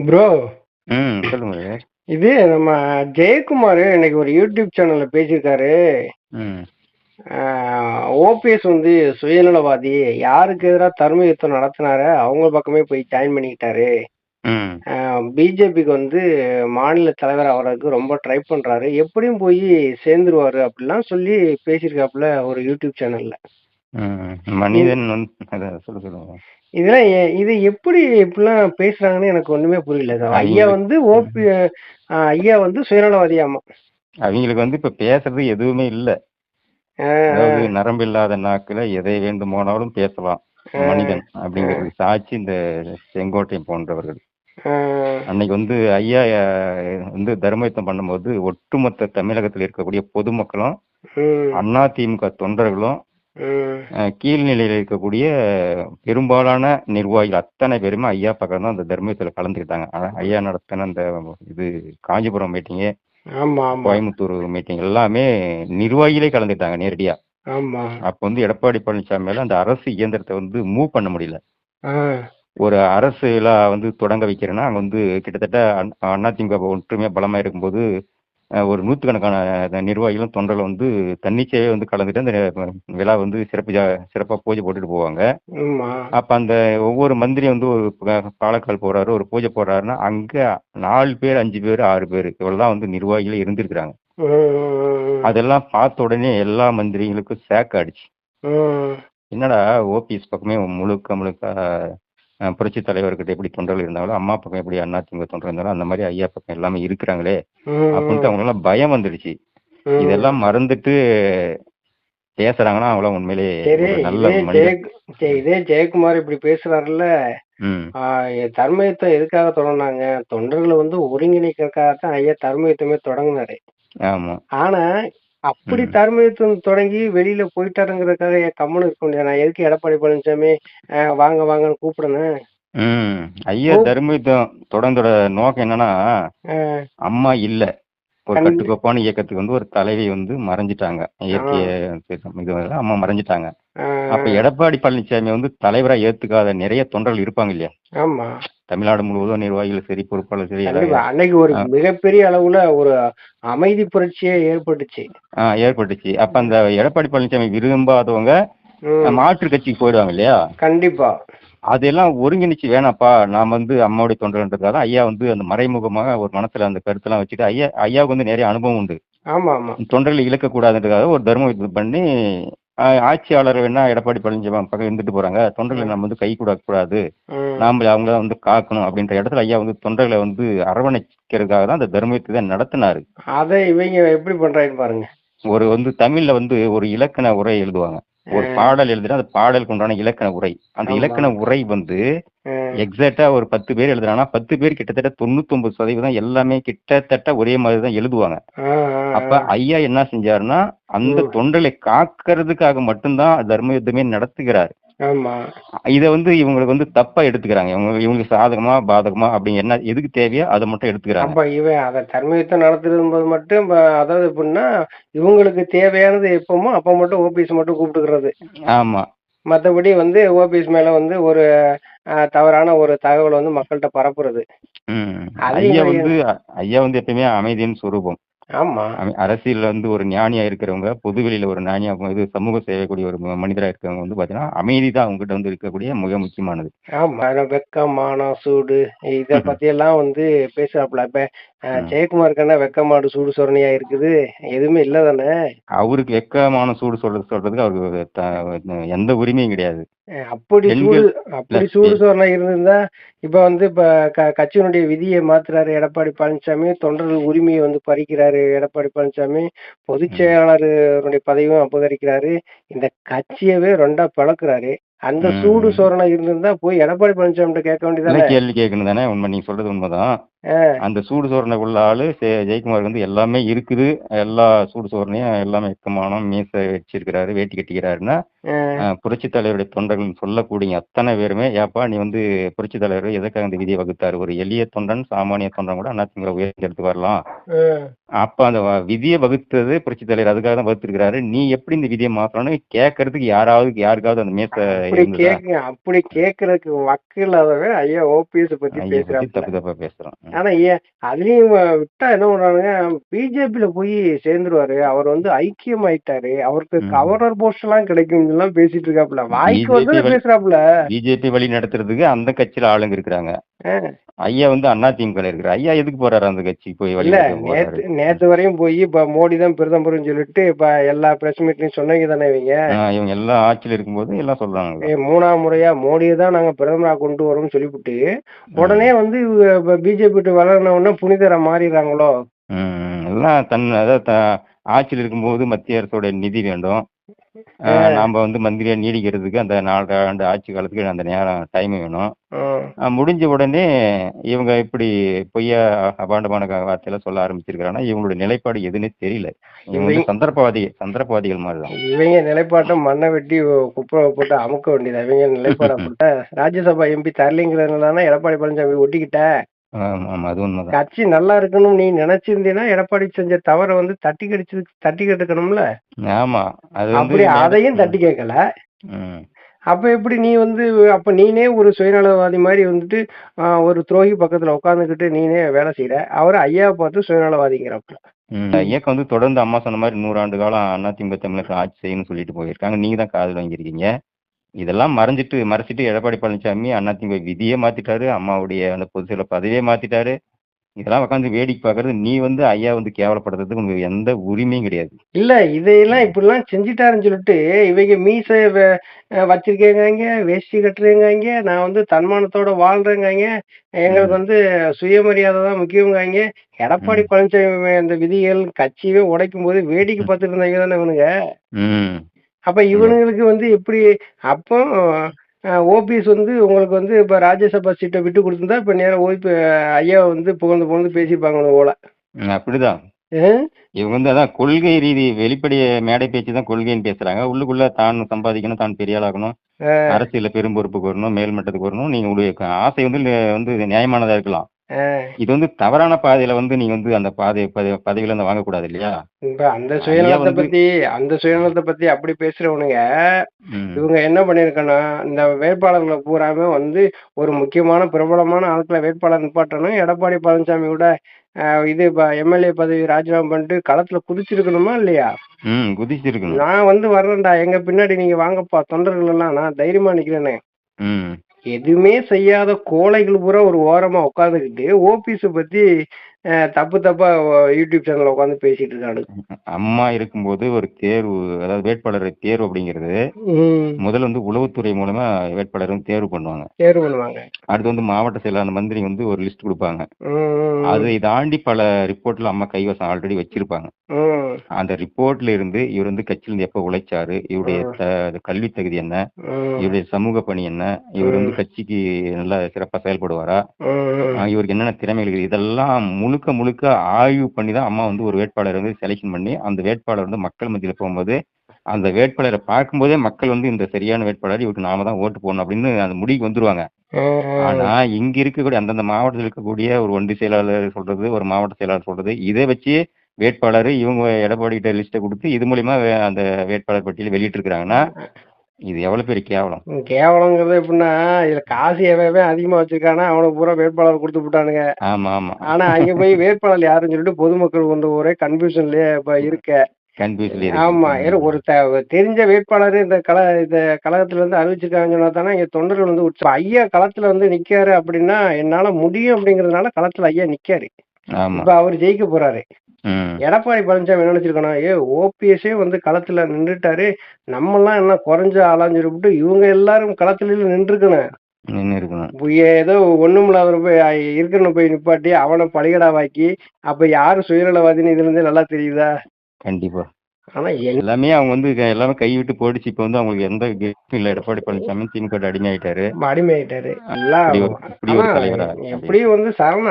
Bro, சொல்லுங்க. இது நம்ம ஜெயக்குமார் இன்னைக்கு ஒரு யூடியூப் சேனல்ல பேசியிருக்காரு. ம். ஓபிஎஸ் வந்து சுயநலவாதி, யாருக்கு எதிராக தர்ம யுத்தம் நடத்தினாரோ அவங்க பக்கமே போய் ஜாயின் பண்ணிக்கிட்டாரு. ம். பிஜேபிக்கு வந்து மாநில தலைவர் ஆவறதுக்கு ரொம்ப ட்ரை பண்றாரு. எப்படியும் போய் சேர்ந்துருவாரு அப்படிலாம் சொல்லி பேசியிருக்காப்புல ஒரு யூடியூப் சேனல்ல. ம். மனிதன் சொல்லுங்க. இதெல்லாம் இது எப்படி இப்படிலாம் பேசுறாங்கன்னு எனக்கு ஒண்ணுமே புரியல. ஐயா அவிங்களுக்கு வந்து ஐயா வந்து சுயநலவாதியாமா. அவிங்களுக்கு இப்ப பேசுறது எதுவுமே இல்ல. ஆ, அதாவது ஆ, நரம்பு இல்லாத நாக்குல எதை வேண்டுமானாலும் பேசலாம். ஆ, மனிதன் ஆ, அப்படிங்கிறதுக்கு சாட்சி இந்த செங்கோட்டையன் போன்றவர்கள். ஆ. அன்னைக்கு ஐயா தர்ம யுத்தம் பண்ணும்போது ஒட்டுமொத்த தமிழகத்தில் இருக்கக்கூடிய பொதுமக்களும், ம், அதிமுக தொண்டர்களும், ம். கீழ்நிலையில இருக்கக்கூடிய பெரும்பாலான நிர்வாகிகள் அத்தனை பேருமே ஐயா பக்கம் தான் அந்த தர்மயுத்தத்துல கலந்துக்கிட்டாங்க. ஐயா நடத்தின அந்த இது காஞ்சிபுரம் மீட்டிங்கு, ஆமா, ஆமா, கோயம்புத்தூர் மீட்டிங் எல்லாமே நிர்வாகிகளே கலந்துக்கிட்டாங்க நேரடியா. ஆமா. அப்ப எடப்பாடி பழனிசாமி மேல அந்த அரசு இயந்திரத்தை மூவ் பண்ண முடியல. ஆ, ஒரு அரசு விழா தொடங்க வைக்கிறேன்னா அங்க கிட்டத்தட்ட அதிமுக ஒற்றுமையா பலமா இருக்கும்போது ஒரு நூற்றுக்கணக்கான நிர்வாகிகளும் தொண்டர்களும் தன்னிச்சையாவே கலந்துட்டு அந்த விழா சிறப்பா பூஜை போட்டுட்டு போவாங்க. ஆமா. அப்ப அந்த ஒவ்வொரு மந்திரி ஒரு பாலக்கால் போறாரு, ஒரு பூஜை போடுறாருன்னா அங்க 4 பேர் 5 பேர் 6 பேர் இவ்வளவுதான் நிர்வாகிகளே இருந்திருக்கிறாங்க. ம், ம், அதெல்லாம் பார்த்த உடனே எல்லா மந்திரிகளுக்கும் சேக் ஆயிடுச்சு. ம். என்னடா ஓபிஎஸ் பக்கமே முழுக்க முழுக்க புரட்சி தலைவர்கிட்ட எப்படி தொண்டர்கள் இருந்தாங்களோ, அம்மா பக்கம் எப்படி அதிமுக தொண்டர்கள் இருந்தாலும் அந்த மாதிரி ஐயா பக்கம் எல்லாமே இருக்கிறாங்களே அப்படின்ட்டு ம், அவங்களாம் பயம் வந்துடுச்சு. ம். இதெல்லாம் மறந்துட்டு பேசுறாங்கன்னா அவங்களாம் உண்மையிலேயே சரி, ஒரு நல்ல மனிதன். இதே ஜெயக்குமார் இப்படி பேசுறாருல்ல. ம். தர்மயுத்தம் எதுக்காக தொடங்குனாங்க? தொண்டர்கள வந்து ஒருங்கிணைக்கிறதுக்காகத்தான் ஐயா தர்மயுத்தமே தொடங்குனாரு. ஆமா. ஆனா, அப்படி ம். தர்மயுத்தம் தொடங்கி வெளியில போயிட்டாருங்கிறதுக்காக ஏன் கம்முனு இருக்க முடியாது? நான் எதுக்கு எடப்பாடி பழனிசாமி வாங்க வாங்கன்னு கூப்பிடணும்? ம். ஐயா கூப் தர்மயுத்தம் தொடர்ந்தோட நோக்கம் என்னன்னா, அ அம்மா இல்ல. ஒரு கண் கட்டுக்கோப்பான இயக்கத்துக்கு ஒரு தலைவி மறைஞ்சுட்டாங்க. ஆ, இயற்கைய அம்மா மறைஞ்சுட்டாங்க. ஆ, அப்ப எடப்பாடி பழனிசாமி தலைவரா ஏத்துக்காத நிறைய தொண்டர்கள் இருப்பாங்க இல்லையா? ஆமா. தமிழ்நாடு முழுவதும் நிர்வாகிகள் சரி, பொறுப்பாளர் சரி கண்டிப்பா. அன்னைக்கு ஒரு அ மிகப்பெரிய அளவுல ஒரு அமைதி புரட்சியே ஏற்பட்டுச்சு. ஏற்பட்டுச்சு. அப்ப அந்த எடப்பாடி பழனிசாமி விரும்பாதவங்க ம். மாற்று கட்சிக்கு போயிடுவாங்க இல்லையா? கண்டிப்பா. அதெல்லாம் ஒருங்கிணைச்சு வேணாம்ப்பா, நான் அம்மாவுடைய தொண்டர்ன்றதுக்காக தான் ஐயா அந்த மறைமுகமாக ஒரு மனசுல அந்த கருத்தெல்லாம் வச்சுட்டு ஐயாவுக்கு நெறைய அனுபவம் உண்டு. ஆமாமா. தொண்டர்களை இழக்கக்கூடாதுன்றதுக்காக ஒரு தர்ம யுத்தம் பண்ணி, ஆட்சியாளர் வேணா எடப்பாடி பழனிசாமி பக்கம் இருந்துட்டு போறாங்க. தொண்டர்களை ம், நம்ம கை கூடக்கூடாது. ம். நாம அவங்கள காக்கணும் அப்படின்ற இடத்துல ஐயா தொண்டர்களை அரவணைக்கிறதுக்காக தான் அந்த தர்ம யுத்தத்தை நடத்தினாரு. அத இவைங்க எப்படி பண்றாய்ன்னு பாருங்க. ஒரு தமிழ்ல ஒரு இலக்கண உரை எழுதுவாங்க. ஒரு அ, பாடல் எழுதுனா அந்த பாடலுக்கு உண்டான இலக்கண உரை. அந்த ஆமா. இலக்கண உரை அ, எக்ஸாக்ட்டா ஒரு 10 பேர் எழுதுறாங்கன்னா, 10 பேர் கிட்டத்தட்ட 99% எல்லாமே கிட்டத்தட்ட ஒரே மாதிரி தான் எழுதுவாங்க. ஆ, ஆ, அப்ப ஆ. ஐயா என்ன செஞ்சாருன்னா, அந்த ம். தொண்டர்களை காக்கிறதுக்காக மட்டும் தான் தர்ம யுத்தமே நடத்துகிறார். ஆமா. இத இவங்களுக்கு தப்பா எடுத்துக்கிறாங்க. இவங்களுக்கு சாதகமா, பாதகமா அப்படி என்ன எதுக்கு தேவையோ அத மட்டும் எடுத்துக்கிறாங்க. அப்ப இவன் அத தர்மயுத்தம் நடத்துறதும்போது மட்டும் அதாவது எப்படின்னா, இவங்களுக்கு தேவையானது எப்பமோ, அப்ப மட்டும் ஓபிஎஸ் மட்டும் கூப்பிட்டுக்கிறது. ஆமா. மத்தபடி வந்து ஓபிஎஸ் மேல வந்து ஒரு தவறான ஒரு தகவல வந்து மக்கள்ட்ட பரப்புறது. ம். அது ஐயா இவங்க ஐயா எப்பயுமே அமைதியின் சொரூபம். ஆமா. அரசியல்ல ஒரு ஞானியா இருக்கிறவங்க, பொதுவெளியில ஒரு ஞானியா சமூகம் செய்யக்கூடிய ஒரு மனிதரா இருக்கிறவங்க பார்த்தீங்கன்னா, அமைதி தான் அவங்ககிட்ட இருக்கக்கூடிய மிக முக்கியமானது. ஆமா. வெக்கம், மானம், சூடு இத பத்தியெல்லாம் வந்து பேசுறாப்புல. இப்ப ம். ஜெயக்குமாருக்கு என்ன வெக்கம், மாடு, சூடு, சொரணையா இருக்குது? எதுவுமே இல்ல தானே! அவருக்கு வெட்கமான சூடு சொல்றதுக்கு அவருக்கு எந்த உரிமையும் கிடையாது. அப்படி சூடு பெண்கள் இல்ல அப்படி சூடு சொரணை இருந்திருந்தா, இப்ப வந்து கட்சியினுடைய விதிய மாத்துறாரு எடப்பாடி பழனிசாமி. தொண்டர்கள் உரிமைய வந்து பறிக்கிறாரு எடப்பாடி பழனிசாமி. பொதுச் ம். செயலாளருடைய பதவியும் அபகரிக்கிறாரு. இந்த கட்சியவே 2ஆ பிளக்குறாரு. அந்த சூடு ம். சொரணை இருந்திருந்தா போய் எடப்பாடி பழனிசாமிட்ட கேட்க இல்ல வேண்டியதானே! கேள்வி கேட்கணும் தானே! நீங்க சொல்றது உண்மதான். ஆ. அந்த சூடு சொரணை உள்ள ஆளு ஜெயக்குமாருக்கு வந்து எல்லாமே இருக்குது. எல்லா சூடு சொரணையும் எல்லாமே வெக்கமானம், மீசை வச்சிருக்கிறாரு, வேட்டி கட்டிக்கிறாருன்னா, ஆ. புரட்சித் தலைவருடைய தொண்டர்கள்னு சொல்லக்கூடிய அத்தனை பேருமே, "ஏப்பா நீ வந்து புரட்சித் தலைவர் எதுக்காக இந்த விதிய வகுத்தாரு? ஒரு எளிய தொண்டன், சாமானிய தொண்டன் கூட அதிமுகல உயர்ந்தெடுத்து வரலாம். ம். அப்ப அந்த விதிய வகுத்தது புரட்சித் தலைவர். அதுக்காக தான் வகுத்திருக்கிறாரு. நீ எப்படி இந்த விதிய மாத்தலாம்ன்னு?" கேட்கறதுக்கு யாருக்காவது அந்த மீசை இருந்ததா? அப்படி கேட்கறதுக்கு வக்கு இல்லாதவன் ஐயா ஓபிஎஸ் பத்தி ஐயா பத்தி பேசுறாப்புல. தப்பு தப்பா பேசுறான். ஆனா அதுலயும் விட்டா என்ன பண்றானுங்க, பிஜேபியில போய் சேர்ந்துருவாரு. அவர் வந்து ஐக்கியம் ஆயிட்டாரு. அவருக்கு ம். கவர்னர் போஸ்ட் எல்லாம் கிடைக்கும் எல்லாம் பேசிட்டு இருக்காப்புல. வாய்க்கு பிஜேபி வந்து வழி பேசுறாப்புல. பிஜேபி வழி நடத்துறதுக்கு அந்த கட்சியில ஆளுங்க இருக்கிறாங்க. ஆ. ஐயா வந்து அதிமுகல இருக்கிறார். ஐயா எதுக்கு போறாரு அந்த கட்சிக்கு போய் வழி இல்ல நடத்த போறாரு? நேத்து வரையும் போய் இப்ப மோடி தான் பிரதமர்னு சொல்லிட்டு இப்ப எல்லா பிரஸ் மீட்லயும் சொன்னீங்க தானே இவங்க. இவங்க எல்லாம் ஆட்சியில இருக்கும்போது எல்லாம் சொல்றாங்கல்ல. 3ஆம் முறையா மோடியை தான் நாங்க பிரதமரா கொண்டு வரோம்னு சொல்லிவிட்டு உடனே வந்து பிஜேபி விட்டு வளர்ன உடனே புனிதரா மாறிடுறாங்களோ. எல்லாம் அதாவது ஆட்சியில் இருக்கும்போது மத்திய அரசோட நிதி வேண்டும். நாம வந்து மந்திரியா நீடிக்கிறதுக்கு அந்த 4 ஆண்டு ஆட்சி காலத்துக்கு அந்த நேரம் டைம் வேணும். முடிஞ்ச உடனே இவங்க இப்படி பொய்யா அபாண்டமான வார்த்தையெல்லாம் சொல்ல ஆரம்பிச்சிருக்காங்கன்னா இவங்களோட நிலைப்பாடு எதுன்னே தெரியல. இவங்க வந்து சந்தர்ப்பவாதிகள் மாதிரிதான். இவங்க நிலைப்பாட்டை மண்ணை வெட்டி குப்பை போட்டு அமுக்க வேண்டியது. இவங்க நிலைப்பாடு அப்படிட்ட ராஜ்யசபா எம்பி தரலிங்கிறதுனால எடப்பாடி பழனிசாமி ஒட்டிக்கிட்ட. ஆமா அது உண்மைதான். கட்சி நல்லா இருக்கணும் நீ நினைச்சிருந்தீன்னா எடப்பாடி செஞ்ச தவறை வந்து தட்டி கேட்டுக்கணும்ல. ஆமா அது வந்து அப்படி அதையும் தட்டி கேட்கல. ம். அப்ப எப்படி நீ வந்து அப்ப நீனே ஒரு சுயநலவாதி மாதிரி வந்துட்டு ஒரு துரோகி பக்கத்துல உட்காந்துக்கிட்டு நீனே வேலை செய்யற. அவரு ஐயாவை பார்த்து சுயநலவாதிங்கிறப்ப. இயக்கம் வந்து தொடர்ந்து அம்மா சொன்ன மாதிரி 100 ஆண்டு காலம் அதிமுக தமிழக ஆட்சி செய்யணும்னு சொல்லிட்டு போயிருக்காங்க. நீங்க தான் காதுல வாங்கியிருக்கீங்க. இதெல்லாம் மறைச்சிட்டு எடப்பாடி பழனிசாமி அதிமுக விதியே மாத்திட்டாரு. அம்மாவுடைய அந்த பொதுச் செயலர் பதவியே மாத்திட்டாரு. இதெல்லாம் உட்காந்து வேடிக்கை பாக்குறது. நீ வந்து ஐயா வந்து கேவலப்படுறதுக்கு உங்களுக்கு எந்த உரிமையும் கிடையாது. இல்ல இதையெல்லாம் இப்படிலாம் செஞ்சிட்டாருன்னு சொல்லிட்டு இவங்க மீசை வச்சிருக்கேங்க, வேஷ்டி கட்டுறேங்காங்க, நான் வந்து தன்மானத்தோட வாழ்றேங்காங்க, எங்களுக்கு வந்து சுயமரியாதை தான் முக்கியங்காங்க. எடப்பாடி பழனிசாமி அந்த விதிகள் கட்சியவே உடைக்கும் போது வேடிக்கை பார்த்துட்டு இருந்தாங்க தானே இவனுங்க. அப்ப இவனுங்களுக்கு வந்து எப்படி அப்போ ஓபிஎஸ் வந்து உங்களுக்கு வந்து இப்ப ராஜ்யசபா சீட்டை விட்டு கொடுத்திருந்தா இப்ப நேரம் ஐயா வந்து புகழ்ந்து பேசியிருப்பாங்க போல. அப்படிதான். இவங்க வந்து அதான் கொள்கை ரீதி வெளிப்படைய மேடை பேச்சு தான் கொள்கைன்னு பேசுறாங்க. உள்ளுக்குள்ள தான் சம்பாதிக்கணும், தான் பெரிய ஆளாகணும், அரசியல பெரும் பொறுப்புக்கு வரணும், மேல்மட்டத்துக்கு வரணும். நீங்க உங்களுடைய ஆசை வந்து நியாயமானதா இருக்கலாம். இது வந்து தவறான பாதையில வந்து நீங்க வந்து அந்த பதவியில இருந்து வாங்கக்கூடாது இல்லையா? இப்ப அந்த சுயநலத்தை பத்தி அப்படி பேசுறவனுங்க இவங்க என்ன பண்ணிருக்கணும், இந்த வேட்பாளர்களை பூராமே வந்து ஒரு முக்கியமான பிரபலமான ஆட்களை வேட்பாளர் நிப்பாட்டணும். எடப்பாடி பழனிசாமியோட இது எம்எல்ஏ பதவி ராஜினாமா பண்ணிட்டு களத்துல குதிச்சிருக்கணுமா இல்லையா? குதிச்சிருக்கணும். நான் வந்து வர்றேன்டா, எங்க பின்னாடி நீங்க வாங்கப்பா தொண்டர்கள் எல்லாம், நான் தைரியமா நிக்கிறேனே. எதுவுமே செய்யாத கோழைகள் பூரா ஒரு ஓரமா உட்காந்துக்கிட்டு ஓபிஎஸ் பத்தி தப்பா யூடியூப் சேனல்ல உட்காந்து பேசிட்டு இருக்காரு. அம்மா இருக்கும்போது ஒரு தேர்வு, அதாவது வேட்பாளர் தேர்வு அப்படிங்கிறது முதல்ல வந்து உளவுத்துறை மூலமா வேட்பாளர் வந்து தேர்வு பண்ணுவாங்க. அடுத்து வந்து மாவட்ட செயலாளர் மந்திரி வந்து ஒரு லிஸ்ட் கொடுப்பாங்க. அதை தாண்டி பல ரிப்போர்ட்ல அம்மா கைவசம் ஆல்ரெடி வச்சிருப்பாங்க. அந்த ரிப்போர்ட்ல இருந்து இவர் வந்து கட்சியில இருந்து எப்ப உழைச்சாரு, இவருடைய கல்வி தகுதி என்ன, இவருடைய சமூக பணி என்ன, இவர் வந்து கட்சிக்கு நல்லா சிறப்பா செயல்படுவாரா, இவருக்கு என்னென்ன திறமைகள் இருக்குது, இதெல்லாம் முழுக்க ஆய்வு பண்ணி தான் அம்மா வந்து ஒரு வேட்பாளரை வந்து செலக்ஷன் பண்ணி அந்த வேட்பாளர் வந்து மக்கள் மத்தியில போகும்போது அந்த வேட்பாளரை பார்க்கும்போதே மக்கள் வந்து இந்த சரியான வேட்பாளர், இவருக்கு நாம தான் ஓட்டு போடணும் அப்படின்னு அந்த முடிவுக்கு வந்துருவாங்க. ஆனா இங்க இருக்கக்கூடிய அந்தந்த மாவட்டத்தில் இருக்கக்கூடிய ஒரு ஒன்றிய செயலாளர் சொல்றது, ஒரு மாவட்ட செயலாளர் சொல்றது, இதை வச்சு வேட்பாளர் இவங்க எடப்பாடி கிட்ட லிஸ்ட்டை கொடுத்து இது மூலியமா அந்த வேட்பாளர் பட்டியலை வெளியிட்டு இருக்காங்கன்னா இது எவ்வளவு பெரிய கேவலம். கேவலங்கிறது எப்படின்னா இதுல காசு எவன் அதிகமா வச்சிருக்கானா அவனுக்கு பூரா வேட்பாளர் கொடுத்து விட்டானுங்க. ஆனா அங்க போய் வேட்பாளர் யாருன்னு சொல்லிட்டு பொதுமக்கள் கொண்டு ஒரே கன்ஃபியூஷன்லயே இப்ப இருக்க. ஆமா, ஒரு தெரிஞ்ச வேட்பாளர் இந்த கழகத்துல இருந்து அறிவிச்சிருக்காங்கன்னு சொன்னா தானே இங்க தொண்டர்கள் வந்து ஐயா களத்துல வந்து நிக்காரு அப்படின்னா என்னால முடியும் அப்படிங்கறதுனால களத்துல ஐயா நிக்காரு. இப்ப அவர் ஜெயிக்க போறாரு. எடப்பாடி பழனிசாமி என்ன நினைச்சிருக்கணும், ஓபிஎஸ்ஸே வந்து களத்துல நின்றுட்டாரு, நம்ம எல்லாம் என்ன குறைஞ்ச ஆளான்னு சொல்லிவிட்டு இவங்க எல்லாரும் களத்துல நின்றுக்கணும். ஏதோ ஒண்ணும் இல்லாத போய் இருக்கணும் போய் நிப்பாட்டி அவனை பலிகடாவாக்கி அப்ப யாரு சுயநலவாதின்னு இதுல இருந்தே நல்லா தெரியுதா? கண்டிப்பா. ஆனா எல்லாமே அவங்க வந்து எல்லாமே கைவிட்டு போயிடுச்சு. இப்ப வந்து அவங்களுக்கு எந்த கெஸ்டும் இல்ல. எடப்பாடி பழனிசாமி திமுக அடிமையாயிட்டாரு. அடிமையாயிட்டாரு. எப்படியும் வந்து சரண